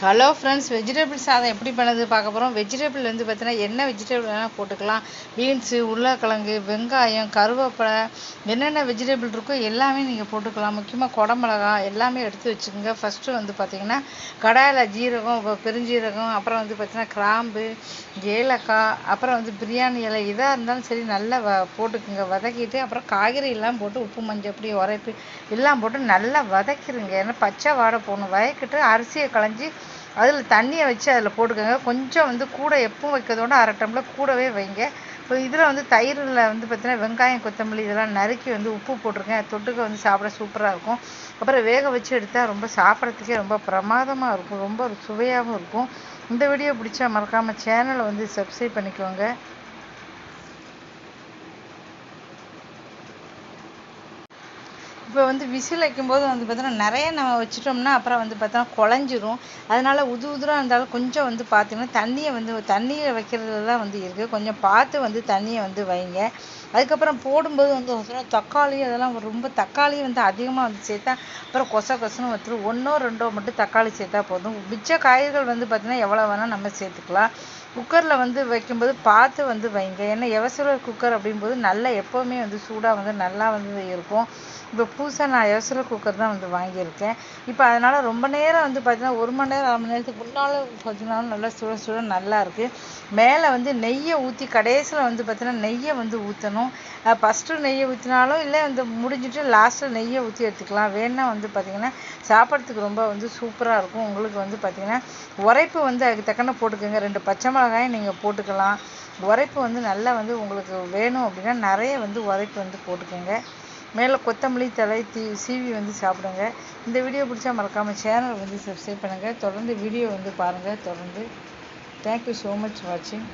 Hello friends, vegetable சாதம் எப்படி பண்ணுறது பார்க்க போகிறோம். வெஜிடபிள் வந்து பார்த்தீங்கன்னா என்ன வெஜிடபிள் வேணால் போட்டுக்கலாம். பீன்ஸு, உருளைக்கிழங்கு, வெங்காயம், கருவேப்பிலை, என்னென்ன வெஜிடபிள் இருக்கோ எல்லாமே நீங்கள் போட்டுக்கலாம். முக்கியமாக குடமிளகா எல்லாமே எடுத்து வச்சுக்கோங்க. ஃபஸ்ட்டு வந்து பார்த்திங்கன்னா கடாயில் ஜீரகம், பெருஞ்சீரகம், அப்புறம் வந்து பார்த்திங்கன்னா கிராம்பு, ஏலக்காய், அப்புறம் வந்து பிரியாணி இலை எதாக இருந்தாலும் சரி நல்லா போட்டுக்குங்க. வதக்கிட்டு அப்புறம் காய்கறி எல்லாம் போட்டு உப்பு, மஞ்சள் பொடி, உரைப்பு எல்லாம் போட்டு நல்லா வதக்கிடுங்க. ஏன்னா பச்சை வாடை போகணும். வதக்கிட்டு அரிசியை களைஞ்சி அதில் தண்ணியை வச்சு அதில் போட்டுக்கோங்க. கொஞ்சம் வந்து கூட எப்பவும் வைக்கிறதோட அரை டம்ளர் கூடவே வைங்க. இப்போ இதில் வந்து தயிரில் வந்து பார்த்தீங்கன்னா வெங்காயம், கொத்தமல்லி இதெல்லாம் நறுக்கி வந்து உப்பு போட்டிருக்கேன். தொட்டுக்க வந்து சாப்பிட சூப்பராக இருக்கும். அப்புறம் வேக வச்சு எடுத்தால் ரொம்ப சாப்பிட்றதுக்கே ரொம்ப பிரமாதமாக இருக்கும். ரொம்ப சுவையாகவும் இருக்கும். இந்த வீடியோ பிடிச்சா மறக்காமல் சேனலை வந்து சப்ஸ்கிரைப் பண்ணிக்கோங்க. இப்போ வந்து விசில் வைக்கும்போது வந்து பார்த்தோன்னா நிறைய நம்ம வச்சிட்டோம்னா அப்புறம் வந்து பார்த்தோன்னா குழஞ்சிரும். அதனால உதுராக இருந்தாலும் கொஞ்சம் வந்து பார்த்தீங்கன்னா தண்ணியை வைக்கிறதுல தான் வந்து இருக்குது. கொஞ்சம் பார்த்து வந்து தண்ணியை வந்து வைங்க. அதுக்கப்புறம் போடும்போது வந்து தக்காளி அதெல்லாம் ரொம்ப தக்காளி வந்து அதிகமாக வந்து சேர்த்தா அப்புறம் கொசன்னு வச்சுரும். ஒன்றோ ரெண்டோ மட்டும் தக்காளி சேர்த்தா போதும். மிச்ச காய்கறிகள் வந்து பார்த்தீங்கன்னா எவ்வளோ வேணால் நம்ம சேர்த்துக்கலாம். குக்கரில் வந்து வைக்கும்போது பார்த்து வந்து வைங்க. ஏன்னா எவசலர் குக்கர் அப்படிங்கும்போது நல்லா எப்போவுமே வந்து சூடாக வந்து நல்லா வந்து இருக்கும். இப்போ புதுசாக நான் எவசலர் குக்கர் தான் வந்து வாங்கியிருக்கேன். இப்போ அதனால் ரொம்ப நேரம் வந்து பார்த்தீங்கன்னா 1 மணி நேரம் 1/2 மணி நேரத்துக்கு முன்னால் பார்த்தீங்கன்னா நல்லா சுட சுட நல்லா இருக்குது. மேலே வந்து நெய்யை ஊற்றி கடைசியில் வந்து பார்த்தீங்கன்னா நெய்யை வந்து ஊற்றணும். ஃபஸ்ட்டு நெய்யை ஊற்றினாலும் இல்லை வந்து முடிஞ்சிட்டு லாஸ்ட்டில் நெய்யை ஊற்றி எடுத்துக்கலாம். வேணா வந்து பார்த்திங்கன்னா சாப்பிட்றதுக்கு ரொம்ப வந்து சூப்பராக இருக்கும். உங்களுக்கு வந்து பார்த்திங்கன்னா உரைப்பு வந்து அதுக்கு தக்கன போட்டுக்கோங்க. 2 பச்சை மிளகாயும் நீங்கள் போட்டுக்கலாம். உரைப்பு வந்து நல்லா வந்து உங்களுக்கு வேணும் அப்படின்னா நிறைய வந்து உரைப்பு வந்து போட்டுக்கோங்க. மேலே கொத்தமல்லி தழை சீவி வந்து சாப்பிடுங்க. இந்த வீடியோ பிடிச்சா மறக்காமல் சேனலை வந்து சப்ஸ்கிரைப் பண்ணுங்கள். தொடர்ந்து வீடியோ வந்து பாருங்கள். தொடர்ந்து தேங்க்யூ ஸோ மச் வாட்சிங்.